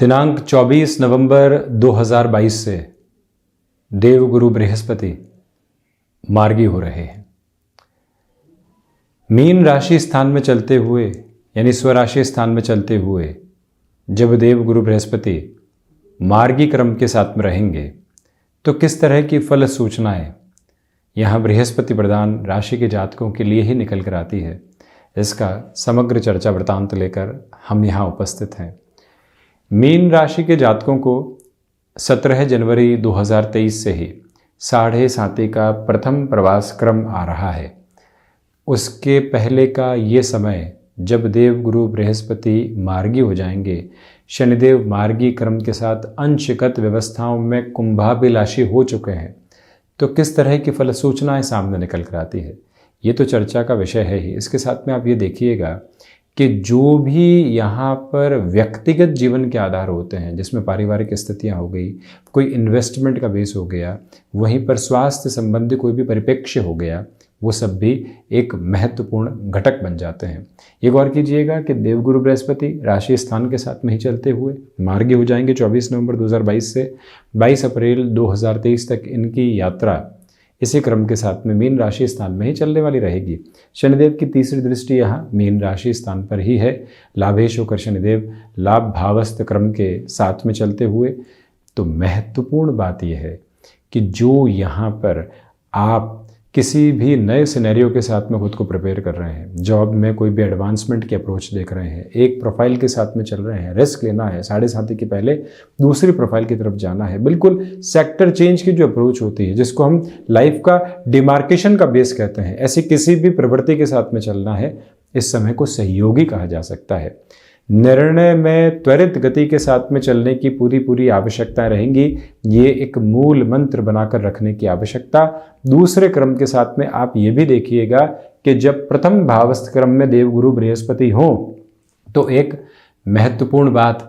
दिनांक 24 नवंबर 2022 से देवगुरु बृहस्पति मार्गी हो रहे हैं। मीन राशि स्थान में चलते हुए यानी स्वराशि स्थान में चलते हुए जब देवगुरु बृहस्पति मार्गी क्रम के साथ में रहेंगे तो किस तरह की फल सूचनाएं यहाँ बृहस्पति प्रदान राशि के जातकों के लिए ही निकल कर आती है, इसका समग्र चर्चा वृतांत लेकर हम यहाँ उपस्थित हैं। मीन राशि के जातकों को 17 जनवरी 2023 से ही 7.5 का प्रथम प्रवास क्रम आ रहा है। उसके पहले का ये समय जब देवगुरु बृहस्पति मार्गी हो जाएंगे, शनिदेव मार्गी क्रम के साथ अंशगत व्यवस्थाओं में कुंभाभिलाषी हो चुके हैं, तो किस तरह की फल सूचनाएं सामने निकल कर आती है, ये तो चर्चा का विषय है ही। इसके साथ में आप ये देखिएगा कि जो भी यहाँ पर व्यक्तिगत जीवन के आधार होते हैं, जिसमें पारिवारिक स्थितियाँ हो गई, कोई इन्वेस्टमेंट का बेस हो गया, वहीं पर स्वास्थ्य संबंधी कोई भी परिप्रेक्ष्य हो गया, वो सब भी एक महत्वपूर्ण घटक बन जाते हैं। ये गौर कीजिएगा कि देवगुरु बृहस्पति राशि स्थान के साथ में ही चलते हुए मार्गी हो जाएंगे 24 नवंबर 2022 से 22 अप्रैल 2023 तक इनकी यात्रा इसी क्रम के साथ में मीन राशि स्थान में ही चलने वाली रहेगी। शनिदेव की तीसरी दृष्टि यहाँ मीन राशि स्थान पर ही है। लाभेश होकर शनिदेव लाभ भावस्थ क्रम के साथ में चलते हुए, तो महत्वपूर्ण बात यह है कि जो यहाँ पर आप किसी भी नए सिनेरियो के साथ में खुद को प्रिपेयर कर रहे हैं, जॉब में कोई भी एडवांसमेंट की अप्रोच देख रहे हैं, एक प्रोफाइल के साथ में चल रहे हैं, रिस्क लेना है, 7.5 के पहले दूसरी प्रोफाइल की तरफ जाना है, बिल्कुल सेक्टर चेंज की जो अप्रोच होती है, जिसको हम लाइफ का डिमार्केशन का बेस कहते हैं, ऐसी किसी भी प्रवृत्ति के साथ में चलना है, इस समय को सहयोगी कहा जा सकता है। निर्णय में त्वरित गति के साथ में चलने की पूरी आवश्यकताएं रहेंगी। ये एक मूल मंत्र बनाकर रखने की आवश्यकता। दूसरे क्रम के साथ में आप ये भी देखिएगा कि जब प्रथम भावस्थ क्रम में देवगुरु बृहस्पति हो तो एक महत्वपूर्ण बात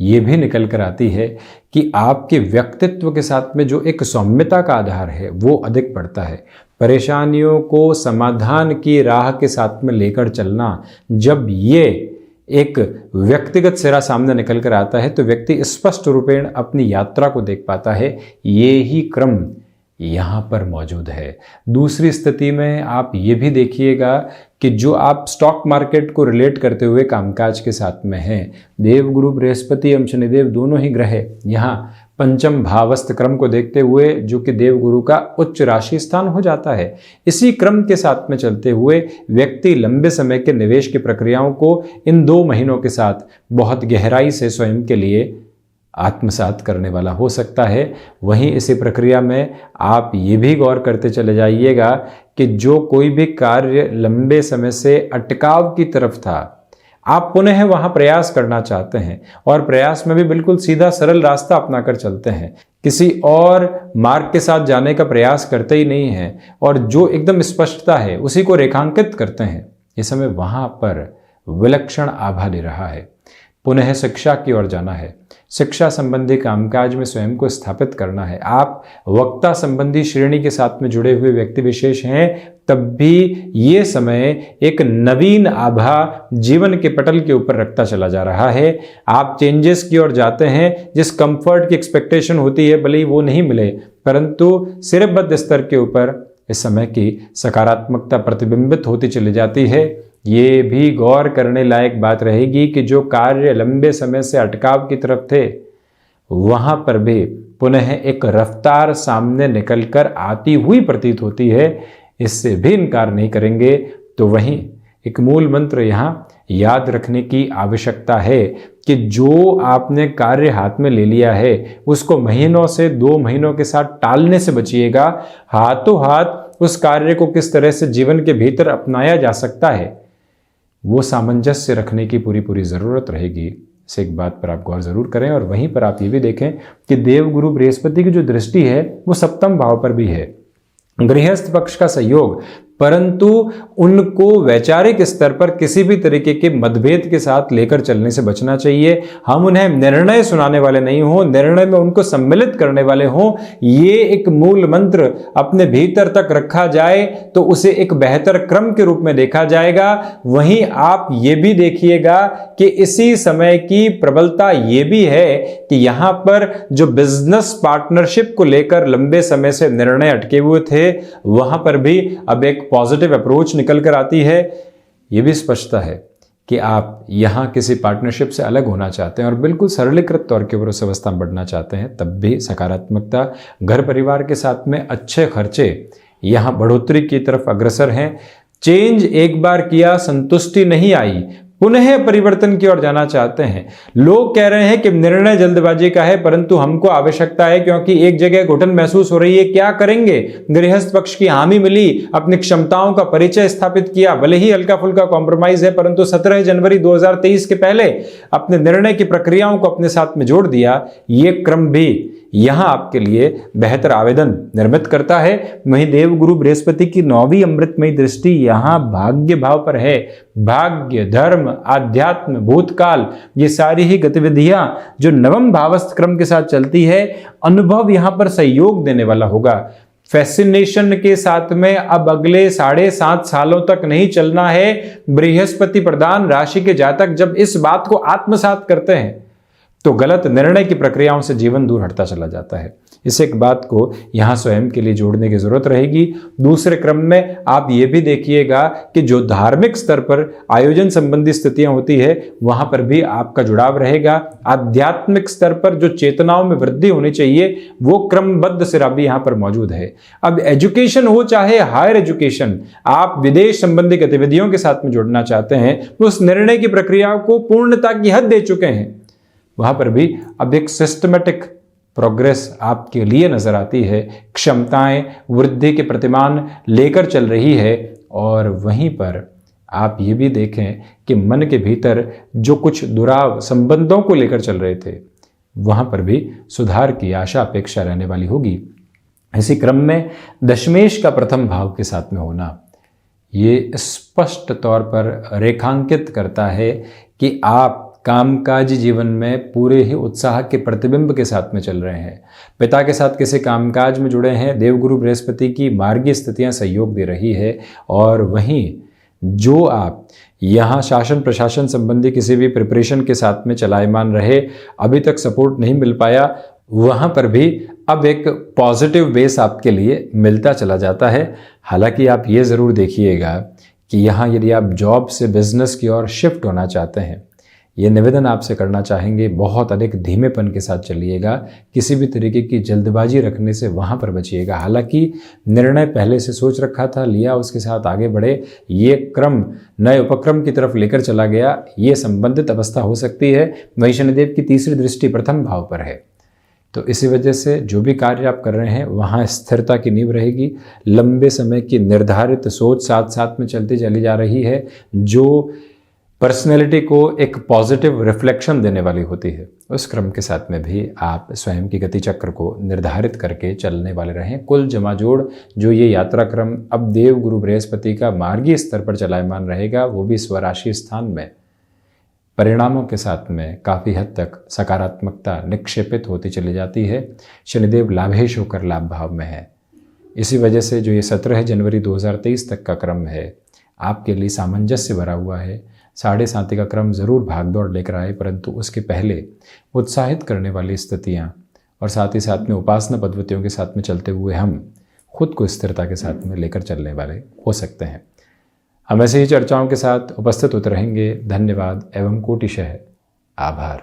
ये भी निकल कर आती है कि आपके व्यक्तित्व के साथ में जो एक सौम्यता का आधार है वो अधिक बढ़ता है। परेशानियों को समाधान की राह के साथ में लेकर चलना, जब ये एक व्यक्तिगत सिरा सामने निकल कर आता है तो व्यक्ति स्पष्ट रूपेण अपनी यात्रा को देख पाता है। ये ही क्रम यहाँ पर मौजूद है। दूसरी स्थिति में आप ये भी देखिएगा कि जो आप स्टॉक मार्केट को रिलेट करते हुए कामकाज के साथ में हैं, देवगुरु बृहस्पति एवं शनिदेव दोनों ही ग्रह यहाँ पंचम भावस्थ क्रम को देखते हुए, जो कि देवगुरु का उच्च राशि स्थान हो जाता है, इसी क्रम के साथ में चलते हुए व्यक्ति लंबे समय के निवेश की प्रक्रियाओं को इन 2 महीनों के साथ बहुत गहराई से स्वयं के लिए आत्मसात करने वाला हो सकता है। वहीं इसी प्रक्रिया में आप ये भी गौर करते चले जाइएगा कि जो कोई भी कार्य लंबे समय से अटकाव की तरफ था, आप पुनः वहां प्रयास करना चाहते हैं और प्रयास में भी बिल्कुल सीधा सरल रास्ता अपनाकर चलते हैं, किसी और मार्ग के साथ जाने का प्रयास करते ही नहीं हैं और जो एकदम स्पष्टता है उसी को रेखांकित करते हैं। इस समय वहां पर विलक्षण आभा ले रहा है। पुनः शिक्षा की ओर जाना है, शिक्षा संबंधी कामकाज में स्वयं को स्थापित करना है। आप वक्ता संबंधी श्रेणी के साथ में जुड़े हुए व्यक्ति विशेष हैं, तब भी ये समय एक नवीन आभा जीवन के पटल के ऊपर रखता चला जा रहा है। आप चेंजेस की ओर जाते हैं, जिस कंफर्ट की एक्सपेक्टेशन होती है भले ही वो नहीं मिले, परंतु सिरबद्ध स्तर के ऊपर इस समय की सकारात्मकता प्रतिबिंबित होती चली जाती है। ये भी गौर करने लायक बात रहेगी कि जो कार्य लंबे समय से अटकाव की तरफ थे, वहां पर भी पुनः एक रफ्तार सामने निकलकर आती हुई प्रतीत होती है। इससे भी इनकार नहीं करेंगे। तो वहीं एक मूल मंत्र यहाँ याद रखने की आवश्यकता है कि जो आपने कार्य हाथ में ले लिया है उसको महीनों से 2 महीनों के साथ टालने से बचिएगा। हाथों हाथ उस कार्य को किस तरह से जीवन के भीतर अपनाया जा सकता है, वो सामंजस्य रखने की पूरी ज़रूरत रहेगी। इस एक बात पर आप गौर ज़रूर करें। और वहीं पर आप ये भी देखें कि देवगुरु बृहस्पति की जो दृष्टि है वो 7वें भाव पर भी है। गृहस्थ पक्ष का सहयोग परंतु उनको वैचारिक स्तर पर किसी भी तरीके के मतभेद के साथ लेकर चलने से बचना चाहिए। हम उन्हें निर्णय सुनाने वाले नहीं हो, निर्णय में उनको सम्मिलित करने वाले हों। ये एक मूल मंत्र अपने भीतर तक रखा जाए तो उसे एक बेहतर क्रम के रूप में देखा जाएगा। वहीं आप ये भी देखिएगा कि इसी समय की प्रबलता ये भी है कि यहां पर जो बिजनेस पार्टनरशिप को लेकर लंबे समय से निर्णय अटके हुए थे, वहां पर भी अब एक पॉजिटिव अप्रोच निकल कर आती है। यह भी स्पष्टता है कि आप यहां किसी पार्टनरशिप से अलग होना चाहते हैं और बिल्कुल सरलीकृत तौर के ऊपर उस अवस्था में बढ़ना चाहते हैं, तब भी सकारात्मकता, घर परिवार के साथ में अच्छे खर्चे यहां बढ़ोतरी की तरफ अग्रसर हैं। चेंज एक बार किया, संतुष्टि नहीं आई, पुनः परिवर्तन की ओर जाना चाहते हैं। लोग कह रहे हैं कि निर्णय जल्दबाजी का है, परंतु हमको आवश्यकता है क्योंकि एक जगह घुटन महसूस हो रही है। क्या करेंगे? गृहस्थ पक्ष की हामी मिली, अपनी क्षमताओं का परिचय स्थापित किया, भले ही हल्का फुल्का कॉम्प्रोमाइज है, परंतु 17 जनवरी 2023 के पहले अपने निर्णय की प्रक्रियाओं को अपने साथ में जोड़ दिया। ये क्रम भी यहां आपके लिए बेहतर आवेदन निर्मित करता है। वहीं देवगुरु बृहस्पति की 9वीं अमृतमयी दृष्टि यहां भाग्य भाव पर है। भाग्य, धर्म, आध्यात्म, भूतकाल, ये सारी ही गतिविधियां जो नवम भावस्थ क्रम के साथ चलती है, अनुभव यहां पर सहयोग देने वाला होगा। फैसिनेशन के साथ में अब अगले 7.5 सालों तक नहीं चलना है। बृहस्पति प्रधान राशि के जातक जब इस बात को आत्मसात करते हैं तो गलत निर्णय की प्रक्रियाओं से जीवन दूर हटता चला जाता है। इस एक बात को यहां स्वयं के लिए जोड़ने की जरूरत रहेगी। दूसरे क्रम में आप ये भी देखिएगा कि जो धार्मिक स्तर पर आयोजन संबंधी स्थितियां होती है, वहां पर भी आपका जुड़ाव रहेगा। आध्यात्मिक स्तर पर जो चेतनाओं में वृद्धि होनी चाहिए, वो क्रमबद्ध सिरा भी यहां पर मौजूद है। अब एजुकेशन हो चाहे हायर एजुकेशन, आप विदेश संबंधी गतिविधियों के साथ में जुड़ना चाहते हैं, उस निर्णय की प्रक्रिया को पूर्णता की हद दे चुके हैं, वहां पर भी अब एक सिस्टमेटिक प्रोग्रेस आपके लिए नजर आती है। क्षमताएं वृद्धि के प्रतिमान लेकर चल रही है। और वहीं पर आप ये भी देखें कि मन के भीतर जो कुछ दुराव संबंधों को लेकर चल रहे थे, वहां पर भी सुधार की आशा अपेक्षा रहने वाली होगी। इसी क्रम में दशमेश का प्रथम भाव के साथ में होना ये स्पष्ट तौर पर रेखांकित करता है कि आप कामकाजी जीवन में पूरे ही उत्साह के प्रतिबिंब के साथ में चल रहे हैं। पिता के साथ किसी कामकाज में जुड़े हैं, देवगुरु बृहस्पति की मार्गीय स्थितियां सहयोग दे रही है। और वहीं जो आप यहाँ शासन प्रशासन संबंधी किसी भी प्रिपरेशन के साथ में चलायमान रहे, अभी तक सपोर्ट नहीं मिल पाया, वहाँ पर भी अब एक पॉजिटिव बेस आपके लिए मिलता चला जाता है। हालांकि आप ये ज़रूर देखिएगा कि यहाँ यदि आप जॉब से बिजनेस की ओर शिफ्ट होना चाहते हैं, ये निवेदन आपसे करना चाहेंगे, बहुत अधिक धीमेपन के साथ चलिएगा। किसी भी तरीके की जल्दबाजी रखने से वहाँ पर बचिएगा। हालांकि निर्णय पहले से सोच रखा था, लिया, उसके साथ आगे बढ़े। ये क्रम नए उपक्रम की तरफ लेकर चला गया, ये संबंधित अवस्था हो सकती है। वहीं शनिदेव की तीसरी दृष्टि प्रथम भाव पर है, तो इसी वजह से जो भी कार्य आप कर रहे हैं वहाँ स्थिरता की नींव रहेगी। लंबे समय की निर्धारित सोच साथ साथ में चलती चली जा रही है, जो पर्सनैलिटी को एक पॉजिटिव रिफ्लेक्शन देने वाली होती है। उस क्रम के साथ में भी आप स्वयं की गति चक्र को निर्धारित करके चलने वाले रहें। कुल जमाजोड़ जो ये यात्रा क्रम अब देव गुरु बृहस्पति का मार्गीय स्तर पर चलायमान रहेगा, वो भी स्वराशि स्थान में परिणामों के साथ में काफ़ी हद तक सकारात्मकता निक्षेपित होती चली जाती है। शनिदेव लाभेश होकर लाभ भाव में है। इसी वजह से जो ये 17 जनवरी 2023 तक का क्रम है, आपके लिए सामंजस्य भरा हुआ है। 7.5 का क्रम ज़रूर भागदौड़ लेकर आए, परंतु उसके पहले उत्साहित करने वाली स्थितियाँ और साथ ही साथ में उपासना पद्धतियों के साथ में चलते हुए हम खुद को स्थिरता के साथ में लेकर चलने वाले हो सकते हैं। हम ऐसे ही चर्चाओं के साथ उपस्थित होते रहेंगे। धन्यवाद एवं कोटिशः आभार।